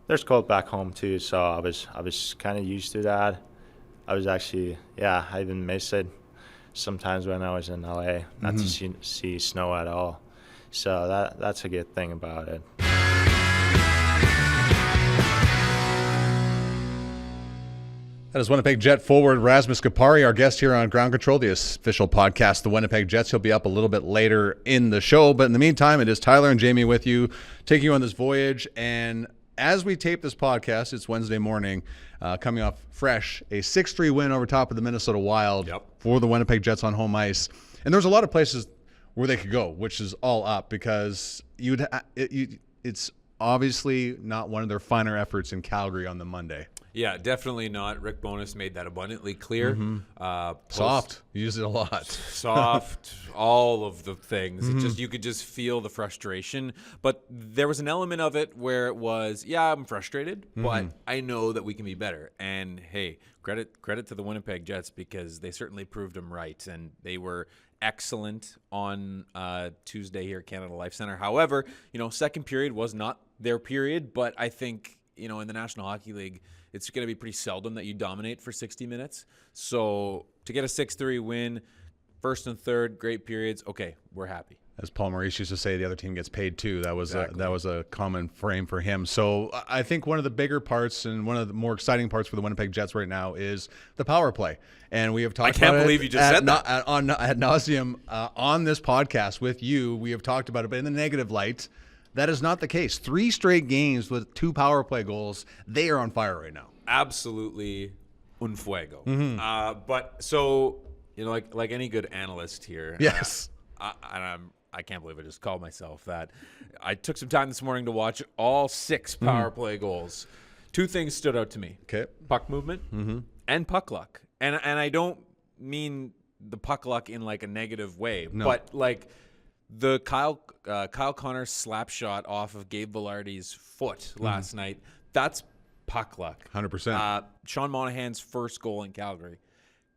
there's cold back home too, so I was kind of used to that. I was actually, I even missed it sometimes when I was in LA, not to see snow at all. So that's a good thing about it. That is Winnipeg Jet forward Rasmus Kupari, our guest here on Ground Control, the official podcast, the Winnipeg Jets. He'll be up a little bit later in the show. But in the meantime, it is Tyler and Jamie with you, taking you on this voyage. And as we tape this podcast, it's Wednesday morning, coming off fresh, a 6-3 win over top of the Minnesota Wild for the Winnipeg Jets on home ice. And there's a lot of places where they could go, which is all up, because it's obviously not one of their finer efforts in Calgary on the Monday. Yeah, definitely not. Rick Bowness made that abundantly clear. Soft. You use it a lot. Soft, all of the things. You could just feel the frustration. But there was an element of it where it was, I'm frustrated, but I know that we can be better. And hey, credit to the Winnipeg Jets, because they certainly proved them right. And they were excellent on Tuesday here at Canada Life Center. However, second period was not their period, but I think, in the National Hockey League, it's going to be pretty seldom that you dominate for 60 minutes. So to get a 6-3 win, first and third, great periods, okay, we're happy. As Paul Maurice used to say, the other team gets paid too. That was a common frame for him. So I think one of the bigger parts and one of the more exciting parts for the Winnipeg Jets right now is the power play. And we have talked about it. I can't believe you just said that. Ad nauseum on this podcast with you. We have talked about it, but in the negative light, that is not the case. 3 straight games with 2 power play goals. They are on fire right now. Absolutely un fuego. But so, like any good analyst here. Yes. I can't believe I just called myself that. I took some time this morning to watch all 6 power play goals. 2 things stood out to me. Okay. Puck movement and puck luck. And I don't mean the puck luck in like a negative way, but like the Kyle Connor slap shot off of Gabe Velarde's foot last night, that's puck luck. 100%. Sean Monahan's first goal in Calgary.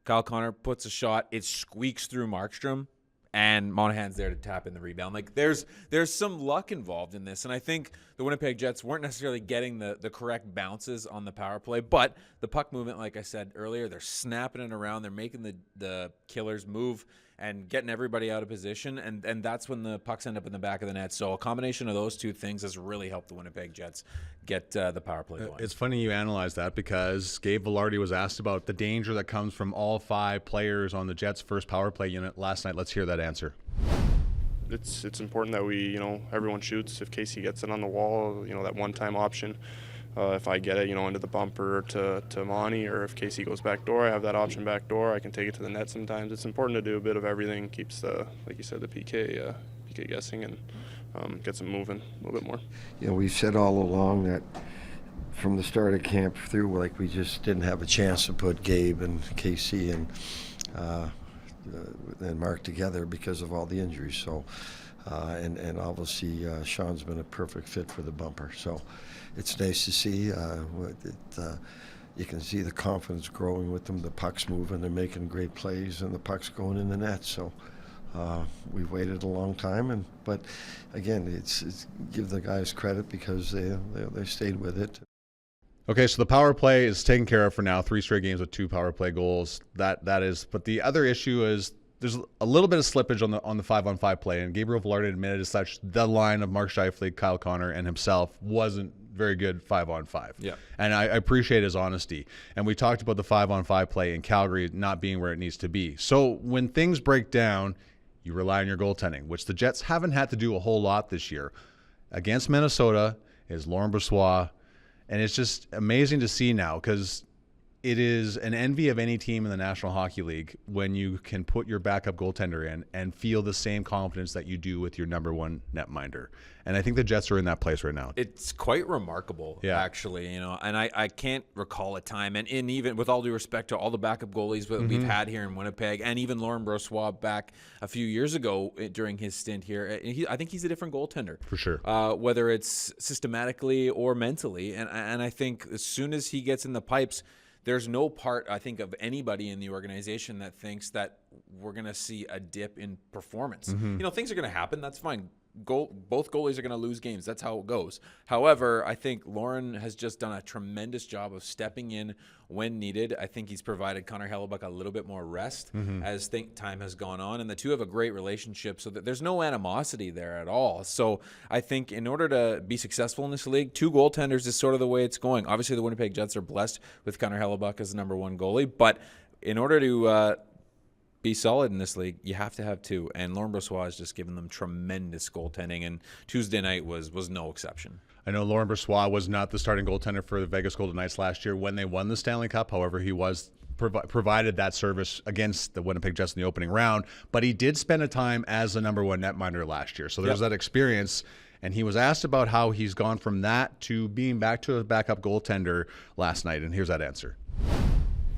Kyle Connor puts a shot, it squeaks through Markstrom, and Monahan's there to tap in the rebound. Like there's some luck involved in this, and I think the Winnipeg Jets weren't necessarily getting the correct bounces on the power play, but the puck movement, like I said earlier, they're snapping it around, they're making the killers move and getting everybody out of position, and that's when the pucks end up in the back of the net. So a combination of those 2 things has really helped the Winnipeg Jets get the power play going. It's funny you analyze that, because Gabe Velarde was asked about the danger that comes from all 5 players on the Jets' first power play unit last night. Let's hear that answer. It's important that we, everyone shoots. If Casey gets it on the wall, that one-time option. If I get it, into the bumper to Monty, or if Casey goes back door, I have that option back door. I can take it to the net sometimes. It's important to do a bit of everything. Keeps the, like you said, the PK guessing, and gets them moving a little bit more. We've said all along that from the start of camp through, like, we just didn't have a chance to put Gabe and Casey and Mark together because of all the injuries. So, and obviously Sean's been a perfect fit for the bumper. So it's nice to see. You can see the confidence growing with them. The puck's moving, they're making great plays, and the puck's going in the net. So we've waited a long time, but again, it's give the guys credit because they stayed with it. Okay, so the power play is taken care of for now. 3 straight games with 2 power play goals. That is, but the other issue is there's a little bit of slippage on the 5-on-5 play, and Gabriel Velarde admitted as such. The line of Mark Scheifele, Kyle Connor, and himself wasn't very good 5-on-5. Yeah, and I appreciate his honesty. And we talked about the 5-on-5 play in Calgary not being where it needs to be. So when things break down, you rely on your goaltending, which the Jets haven't had to do a whole lot this year. Against Minnesota is Laurent Brossoit. And it's just amazing to see now, because it is an envy of any team in the National Hockey League when you can put your backup goaltender in and feel the same confidence that you do with your number 1 netminder. And I think the Jets are in that place right now. It's quite remarkable, actually, and I can't recall a time, and even with all due respect to all the backup goalies that we've had here in Winnipeg, and even Laurent Brossoit back a few years ago during his stint here, I think he's a different goaltender. For sure. Whether it's systematically or mentally, and I think as soon as he gets in the pipes, there's no part, I think, of anybody in the organization that thinks that we're going to see a dip in performance. Things are going to happen. That's fine. both goalies are going to lose games. That's how it goes. However, I think Lauren has just done a tremendous job of stepping in when needed. I think he's provided Connor Hellebuck a little bit more rest as time has gone on, and the two have a great relationship, so that there's no animosity there at all. So I think in order to be successful in this league, 2 goaltenders is sort of the way it's going. Obviously, the Winnipeg Jets are blessed with Connor Hellebuck as the number 1 goalie, but in order to be solid in this league, you have to have 2. And Laurent Brossoit has just given them tremendous goaltending, and Tuesday night was no exception. I know Laurent Brossoit was not the starting goaltender for the Vegas Golden Knights last year when they won the Stanley Cup. However, he was provided that service against the Winnipeg Jets in the opening round. But he did spend a time as the number 1 netminder last year. So there's that experience. And he was asked about how he's gone from that to being back to a backup goaltender last night. And here's that answer.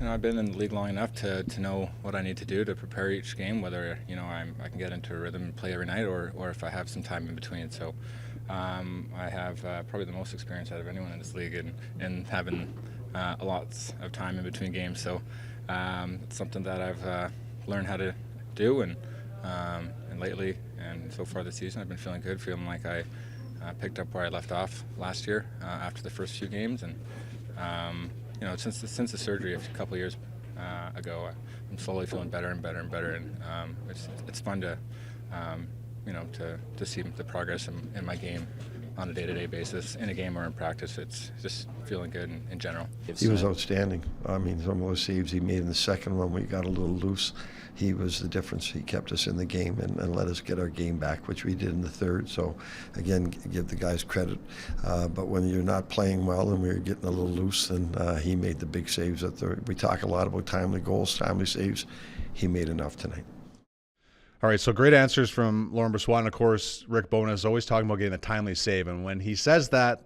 I've been in the league long enough to know what I need to do to prepare each game, whether I can get into a rhythm and play every night, or if I have some time in between. So I have probably the most experience out of anyone in this league in having a lot of time in between games. So it's something that I've learned how to do, and lately and so far this season I've been feeling good, feeling like I picked up where I left off last year after the first few games, and since the surgery a couple of years ago, I'm slowly feeling better and better and better, and it's fun to see the progress in my game on a day-to-day basis, in a game or in practice. It's just feeling good in general. He was outstanding. I mean, some of those saves he made in the second one, we got a little loose. He was the difference. He kept us in the game and let us get our game back, which we did in the third. So, again, give the guys credit. But when you're not playing well and we're getting a little loose, then he made the big saves. We talk a lot about timely goals, timely saves. He made enough tonight. All right, so great answers from Laurent Brossoit. And, of course, Rick Bowness is always talking about getting a timely save. And when he says that,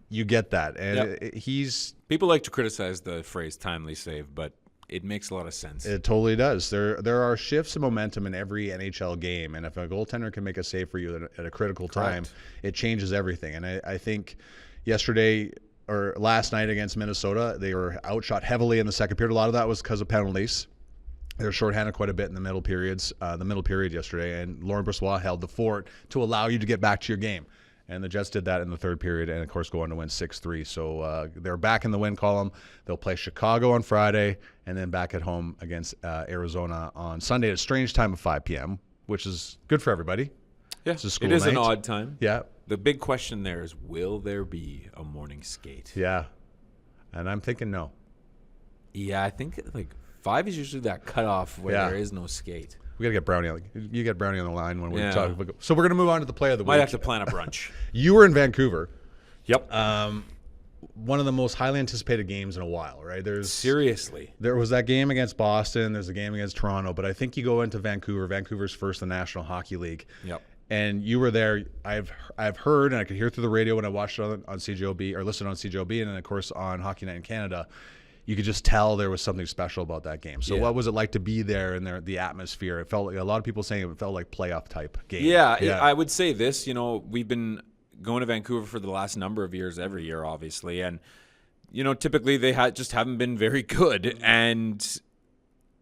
you get that. And he's... People like to criticize the phrase timely save, but it makes a lot of sense. It totally does. There are shifts of momentum in every NHL game. And if a goaltender can make a save for you at a critical time, it changes everything. And I think yesterday or last night against Minnesota, they were outshot heavily in the second period. A lot of that was because of penalties. They were shorthanded quite a bit in the middle period yesterday, and Laurent Brossoit held the fort to allow you to get back to your game. And the Jets did that in the third period, and, of course, go on to win 6-3. So they're back in the win column. They'll play Chicago on Friday, and then back at home against Arizona on Sunday at a strange time of 5 p.m., which is good for everybody. Yeah, it's a school it is night. an odd time. Yeah. The big question there is, will there be a morning skate? Yeah, and I'm thinking no. Yeah, I think 5 is usually that cutoff where there is no skate. We got to get Brownie. You get Brownie on the line when we're talking. So we're going to move on to the play of the week. Might have to plan a brunch. You were in Vancouver. Yep. One of the most highly anticipated games in a while, right? Seriously. There was that game against Boston. There's a game against Toronto. But I think you go into Vancouver. Vancouver's first in the National Hockey League. Yep. And you were there. I've heard, and I could hear through the radio when I watched it on CJOB, or listened on CJOB, and then, of course, on Hockey Night in Canada. You could just tell there was something special about that game. So what was it like to be there and the atmosphere? It felt like a lot of people saying it felt like playoff type game. Yeah, I would say this. We've been going to Vancouver for the last number of years, every year, obviously, and typically they just haven't been very good, and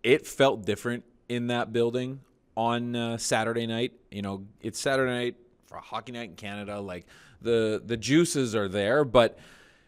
it felt different in that building on Saturday night. It's Saturday night for a Hockey Night in Canada. Like the juices are there, but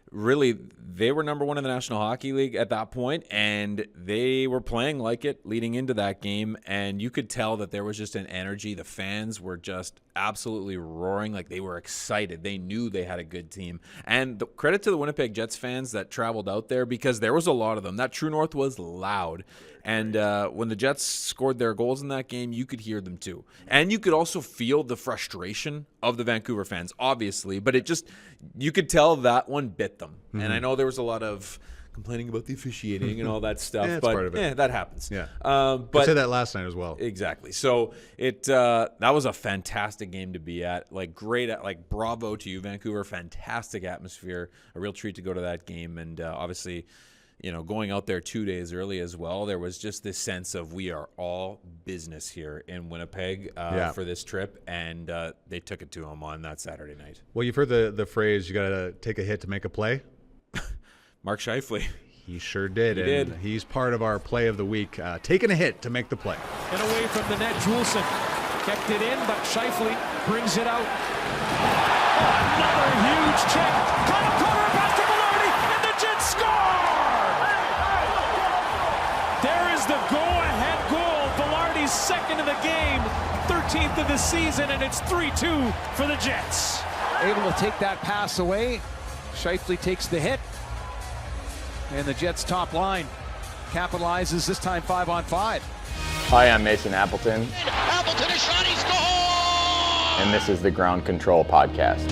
really, they were number 1 in the National Hockey League at that point, and they were playing like it leading into that game, and you could tell that there was just an energy. The fans were just absolutely roaring, like they were excited. They knew they had a good team. And the credit to the Winnipeg Jets fans that traveled out there, because there was a lot of them. That True North was loud. And when the Jets scored their goals in that game, you could hear them too. And you could also feel the frustration of the Vancouver fans, obviously. But you could tell that one bit them. Mm-hmm. And I know there was a lot of complaining about the officiating and all that stuff. It's but part of it. That happens. Yeah. But I said that last night as well. Exactly. So that was a fantastic game to be at. Bravo to you, Vancouver. Fantastic atmosphere. A real treat to go to that game. And obviously, going out there 2 days early as well, there was just this sense of we are all business here in Winnipeg for this trip, and they took it to them on that Saturday night. Well, you've heard the phrase, you got to take a hit to make a play? Mark Scheifele. He sure did. He and did. He's part of our play of the week, taking a hit to make the play. And away from the net, Juleson Kept it in, but Scheifele brings it out. Another huge check. Kyle Connor back to Velarde, and the Jets score! There is the go-ahead goal. Velarde's second of the game, 13th of the season, and it's 3-2 for the Jets. Able to take that pass away. Scheifele takes the hit. And the Jets' top line capitalizes, this time 5-on-5. Hi, I'm Mason Appleton. Appleton, a shot, he scores! And this is the Ground Control Podcast.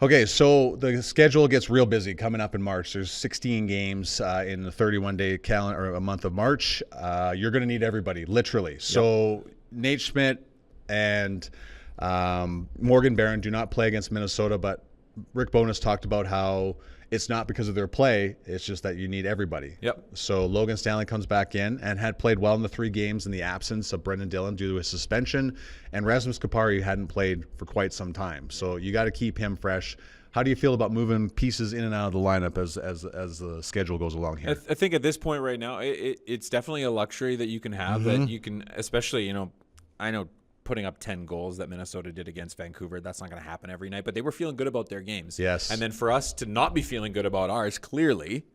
Okay, so the schedule gets real busy coming up in March. There's 16 games in the 31-day calendar, or a month of March. You're going to need everybody, literally. So Nate Schmidt and Morgan Barron do not play against Minnesota, but Rick Bowness talked about how it's not because of their play, it's just that you need everybody. Yep. So Logan Stanley comes back in and had played well in the 3 games in the absence of Brendan Dillon due to his suspension, and Rasmus Kupari hadn't played for quite some time. So you got to keep him fresh. How do you feel about moving pieces in and out of the lineup as the schedule goes along here? I think at this point right now, it's definitely a luxury that you can have, that you can, especially, I know putting up 10 goals that Minnesota did against Vancouver, that's not going to happen every night, but they were feeling good about their games. Yes. And then for us to not be feeling good about ours, clearly,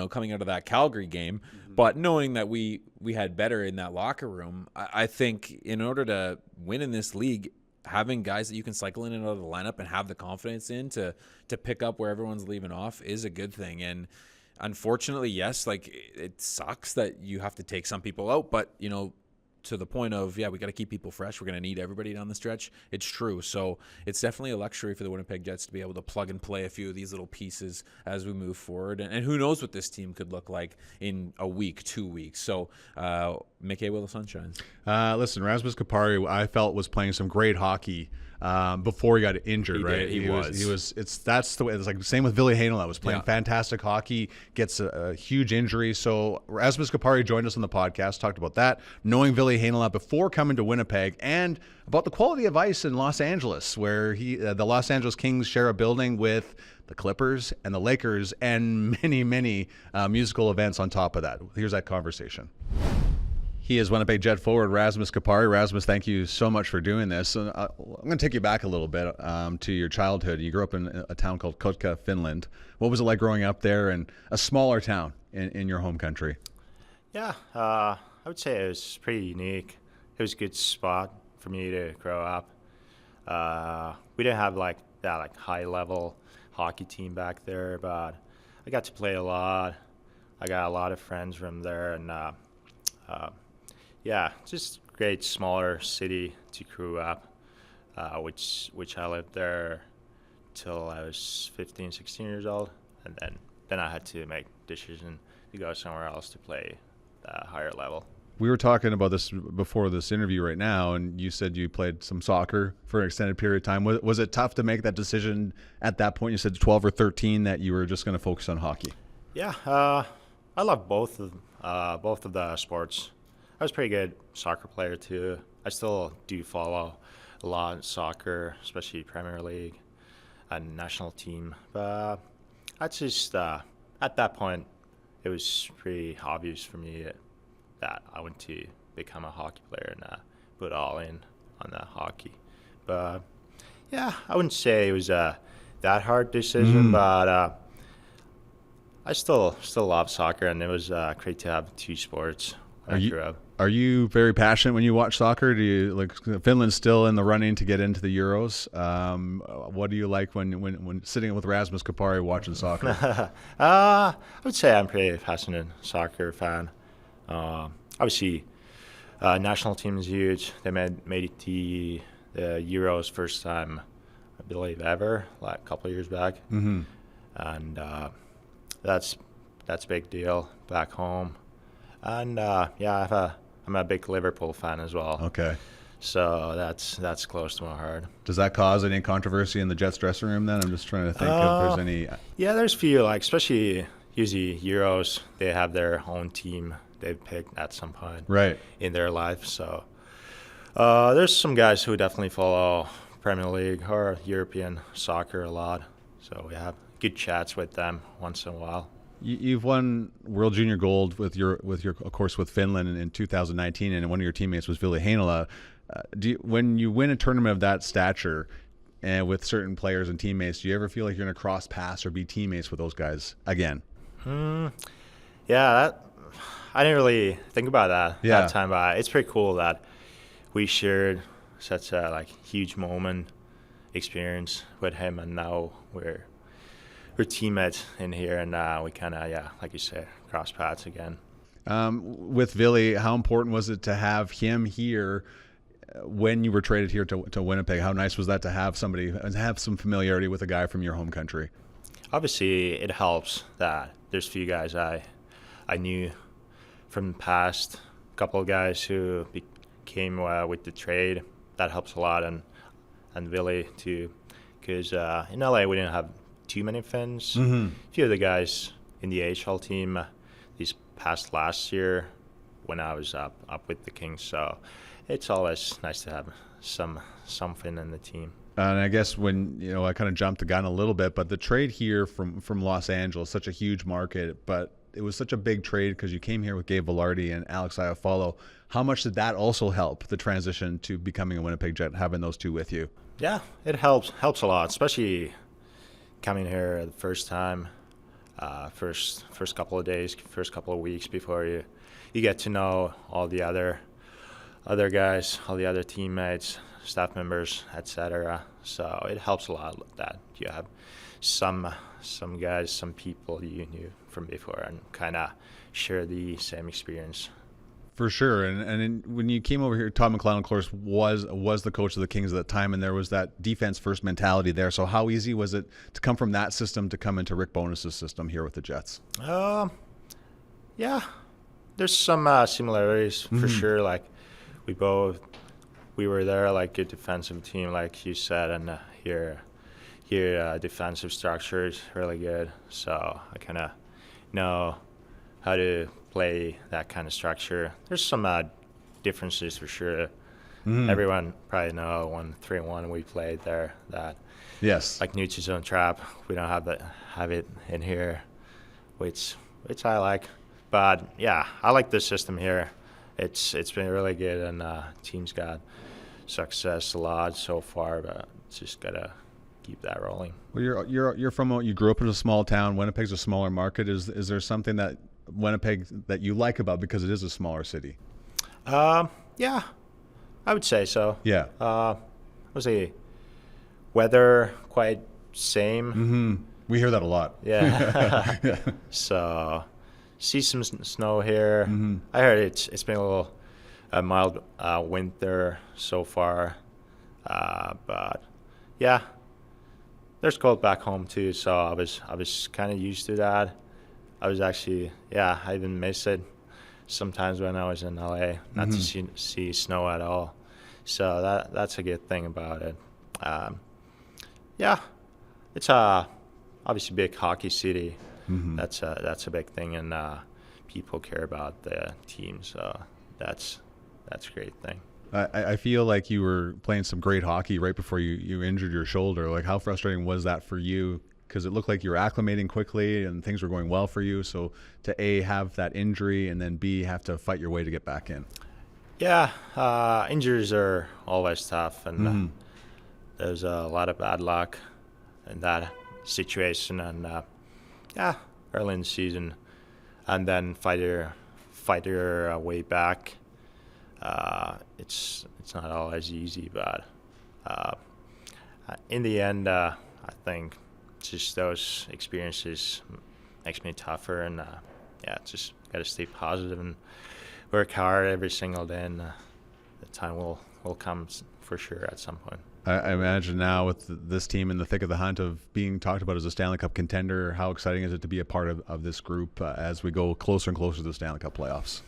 coming out of that Calgary game, but knowing that we had better in that locker room, I think in order to win in this league, having guys that you can cycle in and out of the lineup and have the confidence in to pick up where everyone's leaving off is a good thing. And unfortunately, yes, like it sucks that you have to take some people out, but to the point of, we got to keep people fresh. We're going to need everybody down the stretch. It's true. So it's definitely a luxury for the Winnipeg Jets to be able to plug and play a few of these little pieces as we move forward. And who knows what this team could look like in a week, 2 weeks. So make hay while the sun shines. Listen, Rasmus Kupari, I felt, was playing some great hockey before he got injured. He was. That's the way. It's like same with Ville Heinola. Was playing fantastic hockey, gets a huge injury. So Rasmus Kupari joined us on the podcast, talked about that, knowing Ville Heinola before coming to Winnipeg, and about the quality of ice in Los Angeles, where the Los Angeles Kings share a building with the Clippers and the Lakers, and many musical events on top of that. Here's that conversation. He is Winnipeg Jet forward Rasmus Kupari. Rasmus, thank you so much for doing this. I'm going to take you back a little bit to your childhood. You grew up in a town called Kotka, Finland. What was it like growing up there in a smaller town in your home country? Yeah, I would say it was pretty unique. It was a good spot for me to grow up. We didn't have that high-level hockey team back there, but I got to play a lot. I got a lot of friends from there, and just great smaller city to grow up, which I lived there till I was 15, 16 years old, and then I had to make a decision to go somewhere else to play higher level. We were talking about this before this interview right now, and you said you played some soccer for an extended period of time. Was it tough to make that decision at that point? You said 12 or 13 that you were just going to focus on hockey. Yeah, I love both of the sports. I was a pretty good soccer player too. I still do follow a lot of soccer, especially Premier League and national team. But I just at that point, it was pretty obvious for me that I want to become a hockey player and put all in on the hockey. But I wouldn't say it was that hard decision, but I still love soccer, and it was great to have 2 sports when I grew up. Are you very passionate when you watch soccer? Do you Finland's still in the running to get into the Euros? What do you like when sitting with Rasmus Kupari watching soccer? I would say I'm pretty passionate soccer fan. Obviously, national team is huge. They made it to the Euros first time, I believe, ever, a couple of years back. Mm-hmm. And that's a big deal back home. And I'm a big Liverpool fan as well. Okay. So that's close to my heart. Does that cause any controversy in the Jets dressing room then? I'm just trying to think if there's any. Yeah, there's a few, especially usually Euros, they have their own team they've picked at some point in their life. So there's some guys who definitely follow Premier League or European soccer a lot. So we have good chats with them once in a while. You've won World Junior Gold with your of course with Finland in 2019, and one of your teammates was Ville Heinola. When you win a tournament of that stature, and with certain players and teammates, do you ever feel like you're going to cross paths or be teammates with those guys again? Yeah, I didn't really think about that time, but it's pretty cool that we shared such a huge moment experience with him, and now we're teammates in here, and we kind of, like you said, cross paths again. With Ville, how important was it to have him here when you were traded here to Winnipeg? How nice was that to have somebody, have some familiarity with a guy from your home country? Obviously, it helps that there's a few guys I knew from the past, a couple of guys who came with the trade. That helps a lot, and Ville too, because in LA we didn't have too many Finns. A few of the guys in the AHL team these past last year when I was up with the Kings, so it's always nice to have some Finn in the team. And I guess when, I kind of jumped the gun a little bit, but the trade here from Los Angeles, such a huge market, but it was such a big trade because you came here with Gabe Vilardi and Alex Iafallo. How much did that also help the transition to becoming a Winnipeg Jet, having those two with you? Yeah, it helps a lot, especially coming here the first time, first couple of days, first couple of weeks before you get to know all the other guys, all the other teammates, staff members, etc. So it helps a lot that you have some guys, some people you knew from before, and kind of share the same experience. For sure. And when you came over here, Todd McLellan, of course, was the coach of the Kings at the time, and there was that defense-first mentality there. So how easy was it to come from that system to come into Rick Bowness's system here with the Jets? Yeah, there's some similarities for sure. Like we were there, like a defensive team, like you said, and here defensive structure is really good. So I kind of know how to play that kind of structure. There's some differences for sure. Everyone probably know 1-3-1 we played there. That like neutral zone trap, we don't have it in here, which I like. But yeah, I like the system here. It's been really good, and team's got success a lot so far, but just gotta keep that rolling. Well, you grew up in a small town. Winnipeg's a smaller market. Is there something that Winnipeg that you like about, because it is a smaller city? Yeah, I would say so. Yeah. Was the weather quite same? We hear that a lot. Yeah. So see some snow here. I heard it's been a mild winter so far, but yeah, there's cold back home too. So I was kind of used to that. I was actually, I even miss it sometimes when I was in LA, not to see snow at all. So that's a good thing about it. It's obviously a big hockey city. That's a big thing, and people care about the team. So that's a great thing. I feel like you were playing some great hockey right before you injured your shoulder. Like, how frustrating was that for you? Because it looked like you were acclimating quickly and things were going well for you. So to A, have that injury, and then B, have to fight your way to get back in. Yeah, injuries are always tough, and there's a lot of bad luck in that situation. And early in the season, and then fight your way back. It's not always easy, but in the end, I think just those experiences makes me tougher, and just got to stay positive and work hard every single day, and the time will come for sure at some point. I imagine now with this team in the thick of the hunt of being talked about as a Stanley Cup contender, how exciting is it to be a part of this group as we go closer and closer to the Stanley Cup playoffs?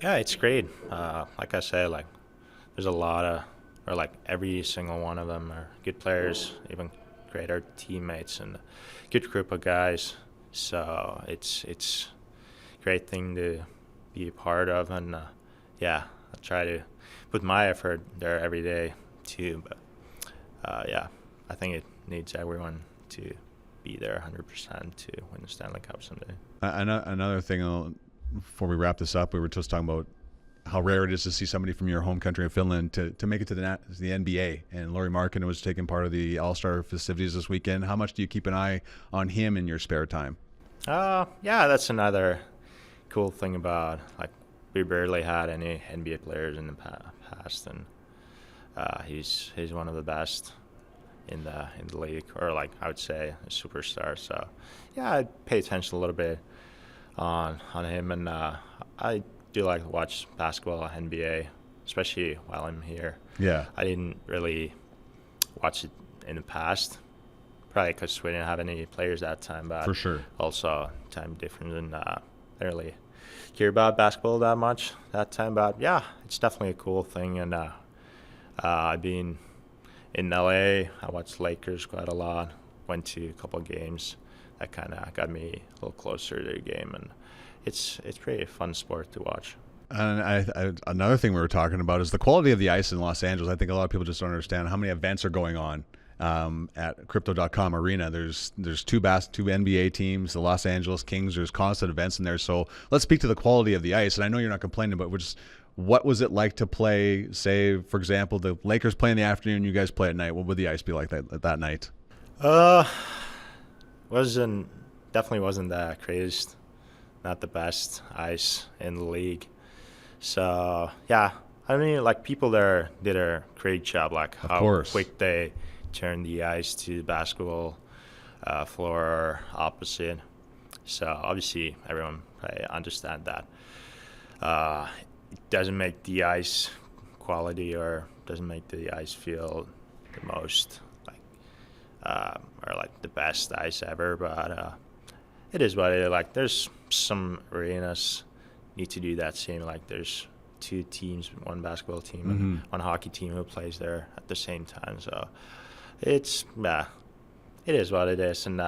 Yeah, it's great. Like I said, there's a lot of, every single one of them are good players, even greater teammates, and a good group of guys. So it's a great thing to be a part of, and I try to put my effort there every day too. But I think it needs everyone to be there 100% to win the Stanley Cup someday. Another thing, before we wrap this up, we were just talking about how rare it is to see somebody from your home country of Finland to make it to the NBA. And Lauri Markkanen was taking part of the All-Star festivities this weekend. How much do you keep an eye on him in your spare time? Yeah, that's another cool thing about, like, we barely had any NBA players in the past, and he's one of the best in the league, or like I would say a superstar. So yeah, I pay attention a little bit on him, and I do like to watch basketball, NBA, especially while I'm here. Yeah, I didn't really watch it in the past, probably because we didn't have any players that time, but for sure. Also time difference, and I didn't really care about basketball that much that time. But yeah, it's definitely a cool thing, and I've been in LA. I watched Lakers quite a lot, went to a couple of games. That kind of got me a little closer to the game, and it's pretty fun sport to watch. And another thing we were talking about is the quality of the ice in Los Angeles. I think a lot of people just don't understand how many events are going on at Crypto.com Arena. There's two NBA teams, the Los Angeles Kings. There's constant events in there. So let's speak to the quality of the ice. And I know you're not complaining, but what was it like to play, say, for example, the Lakers play in the afternoon, you guys play at night? What would the ice be like that night? Definitely wasn't the craziest, not the best ice in the league. So yeah, I mean, like, people there did a great job, like how quick they turned the ice to the basketball floor or opposite. So obviously everyone probably understand that. It doesn't make the ice quality, or doesn't make the ice feel the most or like the best ice ever, but it is what it is. Like, there's some arenas need to do that same. Like, there's two teams, one basketball team and one hockey team who plays there at the same time. So it is what it is, and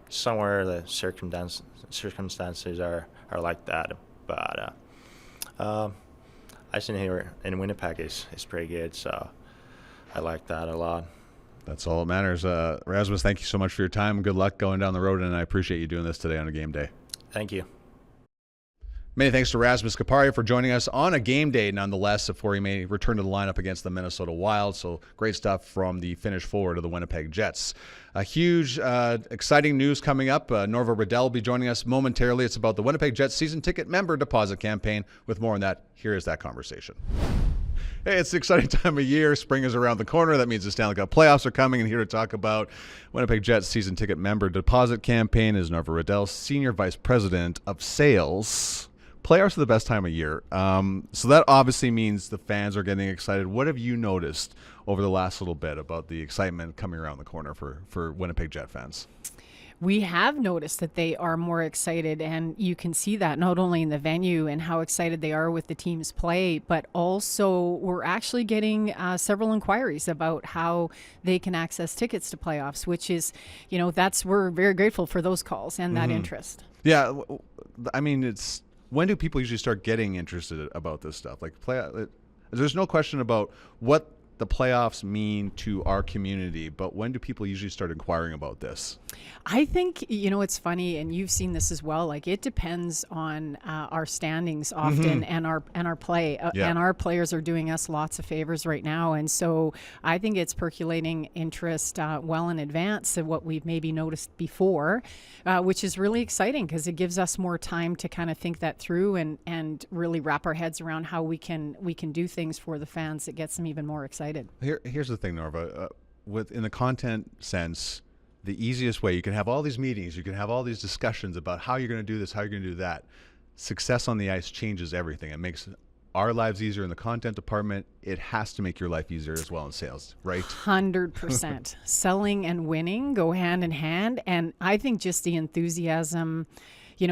somewhere the circumstances are like that. But ice in here in Winnipeg is pretty good, so I like that a lot. That's all that matters. Rasmus, thank you so much for your time. Good luck going down the road, and I appreciate you doing this today on a game day. Thank you. Many thanks to Rasmus Kupari for joining us on a game day, nonetheless, before he may return to the lineup against the Minnesota Wild. So great stuff from the Finnish forward of the Winnipeg Jets. A huge, exciting news coming up. Norva Riddell will be joining us momentarily. It's about the Winnipeg Jets season ticket member deposit campaign. With more on that, here is that conversation. Hey, it's an exciting time of year. Spring is around the corner. That means the Stanley Cup playoffs are coming. And here to talk about Winnipeg Jets season ticket member deposit campaign is Norva Riddell, Senior Vice President of Sales. Playoffs are the best time of year. So that obviously means the fans are getting excited. What have you noticed over the last little bit about the excitement coming around the corner for Winnipeg Jet fans? We have noticed that they are more excited, and you can see that not only in the venue and how excited they are with the team's play, but also we're actually getting several inquiries about how they can access tickets to playoffs, which is, we're very grateful for those calls and that interest. Yeah, I mean, when do people usually start getting interested about this stuff? Like, there's no question about what the playoffs mean to our community, but when do people usually start inquiring about this? I think, it's funny, and you've seen this as well. Like, it depends on our standings often and our play. And our players are doing us lots of favors right now. And so I think it's percolating interest well in advance of what we've maybe noticed before, which is really exciting because it gives us more time to kind of think that through and really wrap our heads around how we can do things for the fans that gets them even more excited. Here's the thing, Norva. In the content sense, the easiest way, you can have all these meetings, you can have all these discussions about how you're going to do this, how you're going to do that. Success on the ice changes everything. It makes our lives easier in the content department. It has to make your life easier as well in sales, right? 100%. Selling and winning go hand in hand. And I think just the enthusiasm,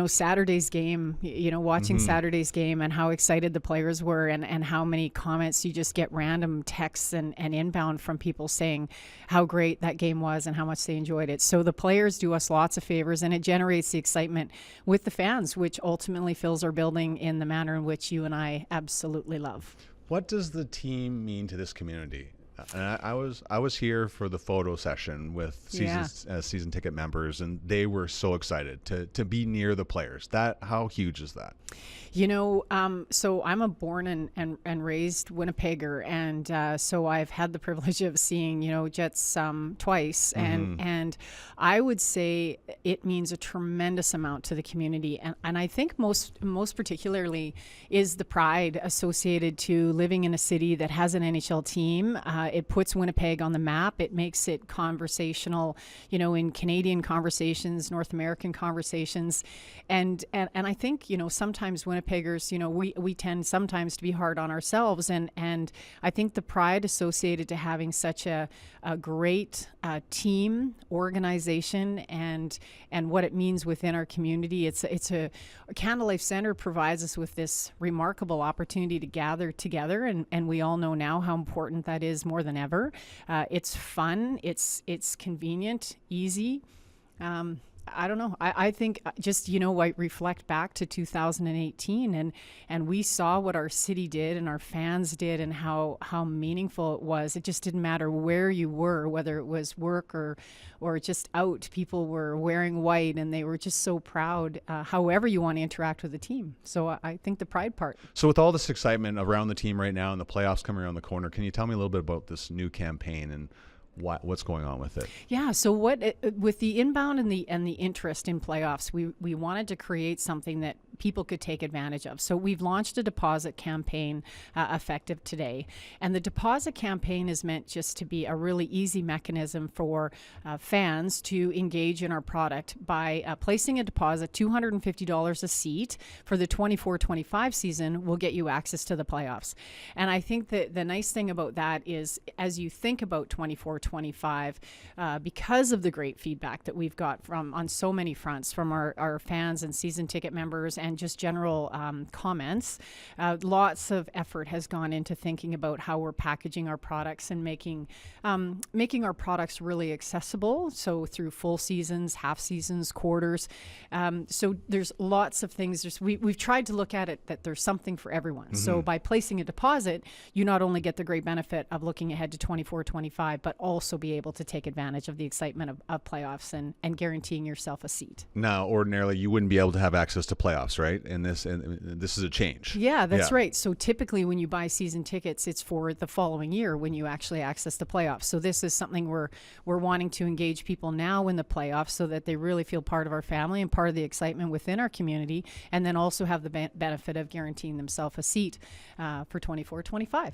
Saturday's game, watching Saturday's game and how excited the players were and how many comments you just get, random texts and inbound from people saying how great that game was and how much they enjoyed it. So the players do us lots of favors, and it generates the excitement with the fans, which ultimately fills our building in the manner in which you and I absolutely love. What does the team mean to this community? And I was here for the photo session with season ticket members, and they were so excited to be near the players. How huge is that? So I'm a born and raised Winnipegger, and so I've had the privilege of seeing Jets twice, and I would say it means a tremendous amount to the community, and I think most particularly is the pride associated to living in a city that has an NHL team. It puts Winnipeg on the map. It makes it conversational, in Canadian conversations, North American conversations, and I think sometimes Winnipeggers, we tend sometimes to be hard on ourselves, and I think the pride associated to having such a great team organization and what it means within our community. It's a Canada Life Center provides us with this remarkable opportunity to gather together, and we all know now how important that is more than ever. It's fun, it's convenient, easy. I don't know. I think just, I reflect back to 2018 and we saw what our city did and our fans did and how meaningful it was. It just didn't matter where you were, whether it was work or just out. People were wearing white and they were just so proud, however you want to interact with the team. So I think the pride part. So with all this excitement around the team right now and the playoffs coming around the corner, can you tell me a little bit about this new campaign and what's going on with it? Yeah, so with the inbound and the interest in playoffs, we wanted to create something that people could take advantage of. So we've launched a deposit campaign effective today, and the deposit campaign is meant just to be a really easy mechanism for fans to engage in our product by placing a deposit. $250 a seat for the 24-25 season will get you access to the playoffs. And I think that the nice thing about that is, as you think about 24-25, because of the great feedback that we've got on so many fronts from our fans and season ticket members and just general comments, lots of effort has gone into thinking about how we're packaging our products and making our products really accessible. So through full seasons, half seasons, quarters. So there's lots of things. We've tried to look at it that there's something for everyone. Mm-hmm. So by placing a deposit, you not only get the great benefit of looking ahead to 24-25, but also be able to take advantage of the excitement of playoffs and guaranteeing yourself a seat. Now, ordinarily, you wouldn't be able to have access to playoffs, right? And this is a change. Yeah, that's right. So typically when you buy season tickets, it's for the following year when you actually access the playoffs. So this is something we're wanting to engage people now in the playoffs so that they really feel part of our family and part of the excitement within our community, and then also have the benefit of guaranteeing themselves a seat for 24-25.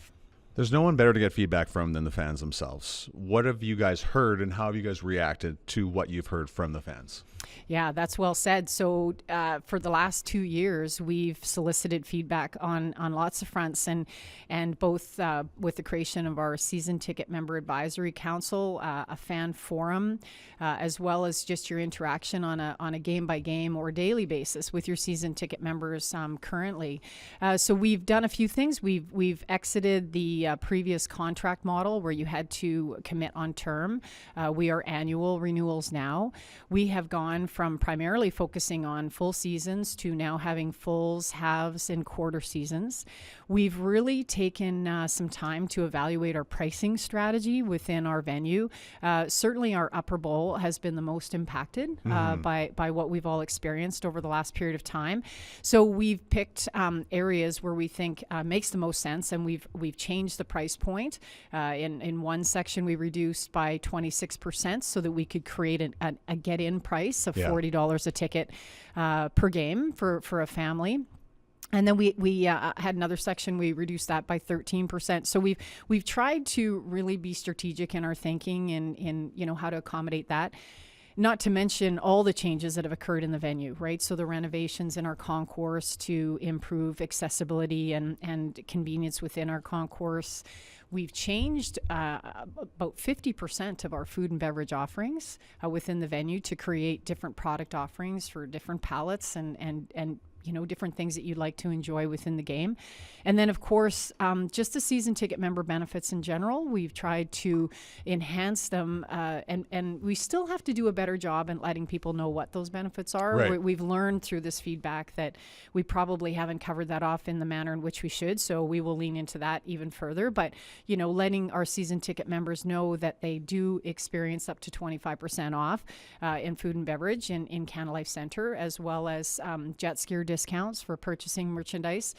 There's no one better to get feedback from than the fans themselves. What have you guys heard and how have you guys reacted to what you've heard from the fans? Yeah, that's well said. So for the last 2 years, we've solicited feedback on lots of fronts, and both with the creation of our season ticket member advisory council, a fan forum, as well as just your interaction on a game by game or daily basis with your season ticket members currently. So we've done a few things. We've exited the previous contract model where you had to commit on term. We are annual renewals now. We have gone from primarily focusing on full seasons to now having fulls, halves, and quarter seasons. We've really taken some time to evaluate our pricing strategy within our venue. Certainly our upper bowl has been the most impacted by what we've all experienced over the last period of time. So we've picked areas where we think makes the most sense, and we've changed the price point. In one section, we reduced by 26% so that we could create a get-in price of $40 a ticket per game for a family. And then we had another section, we reduced that by 13%. So we've tried to really be strategic in our thinking in how to accommodate that. Not to mention all the changes that have occurred in the venue, right? So the renovations in our concourse to improve accessibility and convenience within our concourse. We've changed about 50% of our food and beverage offerings within the venue to create different product offerings for different palates and different things that you'd like to enjoy within the game. And then, of course, just the season ticket member benefits in general. We've tried to enhance them, and we still have to do a better job in letting people know what those benefits are. Right. We've learned through this feedback that we probably haven't covered that off in the manner in which we should, so we will lean into that even further. But, letting our season ticket members know that they do experience up to 25% off in food and beverage in Canada Life Centre, as well as jet skier discounts for purchasing merchandise.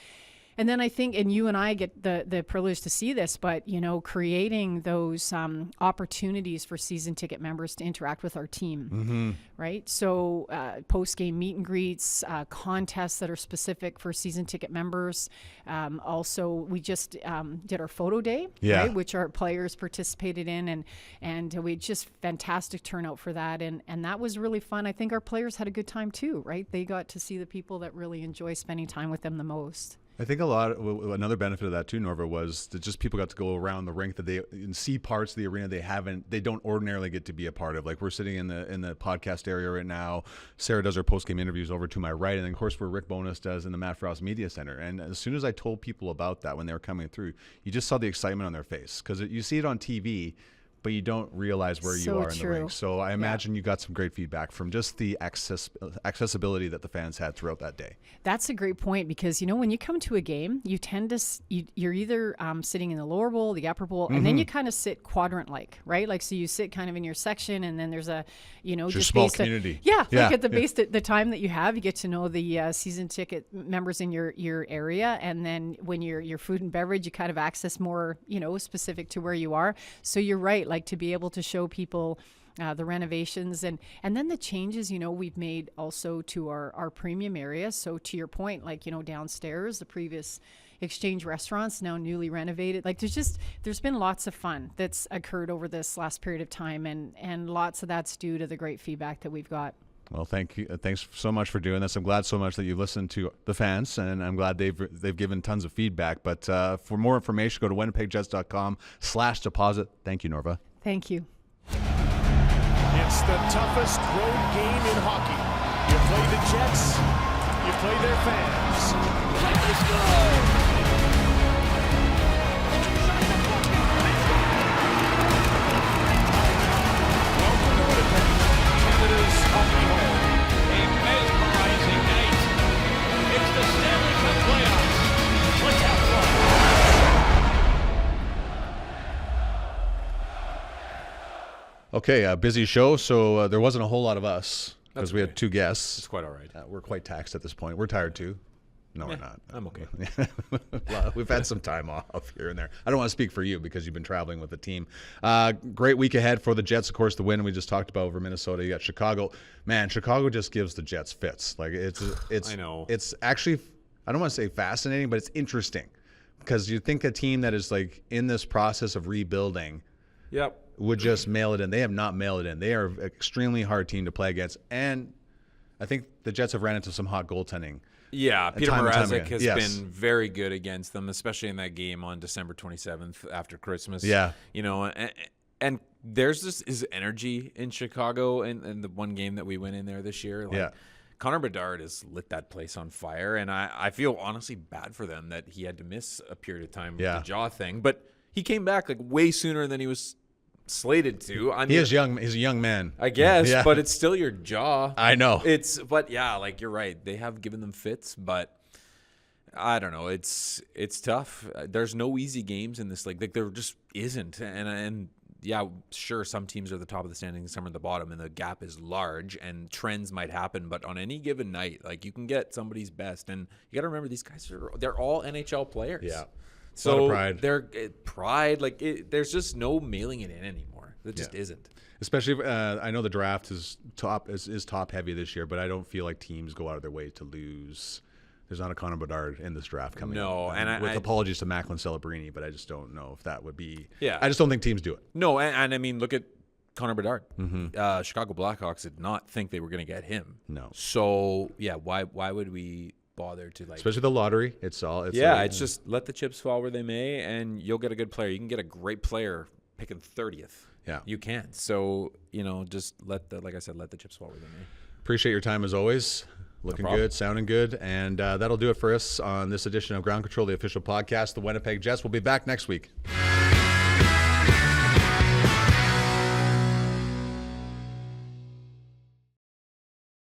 And then I think, and you and I get the privilege to see this, but, creating those opportunities for season ticket members to interact with our team, right? So post-game meet and greets, contests that are specific for season ticket members. Also, we just did our photo day, right, which our players participated in, and we just fantastic turnout for that. And that was really fun. I think our players had a good time too, right? They got to see the people that really enjoy spending time with them the most. I think another benefit of that too, Norva, was that just people got to go around the rink that and see parts of the arena they don't ordinarily get to be a part of. Like, we're sitting in the podcast area right now. Sarah does her post-game interviews over to my right, and then of course where Rick Bonus does in the Matt Frost Media Center. And as soon as I told people about that when they were coming through, you just saw the excitement on their face, because you see it on TV, but you don't realize where you are in the rink. So I imagine you got some great feedback from just the accessibility that the fans had throughout that day. That's a great point, because, when you come to a game, you tend to, you're either sitting in the lower bowl, the upper bowl, and then you kind of sit quadrant-like, right? Like, so you sit kind of in your section, and then there's a, just small based community. Like at the base, the time that you have, you get to know the season ticket members in your area. And then when you're food and beverage, you kind of access more, specific to where you are. So you're right. Like, to be able to show people the renovations and then the changes, we've made also to our premium area. So to your point, like, downstairs, the previous Exchange restaurants now newly renovated. Like, there's been lots of fun that's occurred over this last period of time, and lots of that's due to the great feedback that we've got. Well, thank you. Thanks so much for doing this. I'm glad so much that you listened to the fans, and I'm glad they've given tons of feedback. But for more information, go to winnipegjets.com/deposit. Thank you, Norva. Thank you. It's the toughest road game in hockey. You play the Jets, you play their fans. Let's go! Welcome to Winnipeg, Canada's hockey home. A mesmerizing night. It's the Stanley Cup playoffs. Let's have fun. Okay, a busy show, so there wasn't a whole lot of us because we had two guests. It's quite all right. We're quite taxed at this point. We're tired too. No, we're not. I'm okay. Well, we've had some time off here and there. I don't want to speak for you because you've been traveling with the team. Great week ahead for the Jets. Of course, the win we just talked about over Minnesota. You got Chicago. Man, Chicago just gives the Jets fits. Like, it's I know. It's actually, I don't want to say fascinating, but it's interesting because you think a team that is like in this process of rebuilding would just mail it in. They have not mailed it in. They are an extremely hard team to play against, and I think the Jets have ran into some hot goaltending. Yeah, Peter Mrazek has Yes. been very good against them, especially in that game on December 27th after Christmas. Yeah. And there's this energy in Chicago and the one game that we went in there this year. Like, Yeah. Connor Bedard has lit that place on fire, and I feel honestly bad for them that he had to miss a period of time with the jaw thing. But he came back like way sooner than he was slated to. I mean, he is young. He's a young man, I guess, but it's still your jaw. I know. But yeah, like, you're right. They have given them fits, but I don't know. It's tough. There's no easy games in this league. Like, there just isn't. And yeah, sure, some teams are at the top of the standings, some are at the bottom, and the gap is large, and trends might happen. But on any given night, like, you can get somebody's best, and you got to remember these guys they're all NHL players. Yeah. So a lot of pride. They're pride. Like, there's just no mailing it in anymore. There just isn't. Especially, I know the draft is top heavy this year, but I don't feel like teams go out of their way to lose. There's not a Connor Bedard in this draft coming. No, up. and with apologies to Macklin Celebrini, but I just don't know if that would be. Yeah, I just don't think teams do it. No, and I mean, look at Connor Bedard. Mm-hmm. Chicago Blackhawks did not think they were going to get him. No. So yeah, why would we bother to, like, especially the lottery? It's just let the chips fall where they may, and you'll get a good player. You can get a great player picking 30th. Yeah, you can. So just let the chips fall where they may. Appreciate your time as always. Looking good, sounding good. And that'll do it for us on this edition of Ground Control, the official podcast. The Winnipeg Jets will be back next week.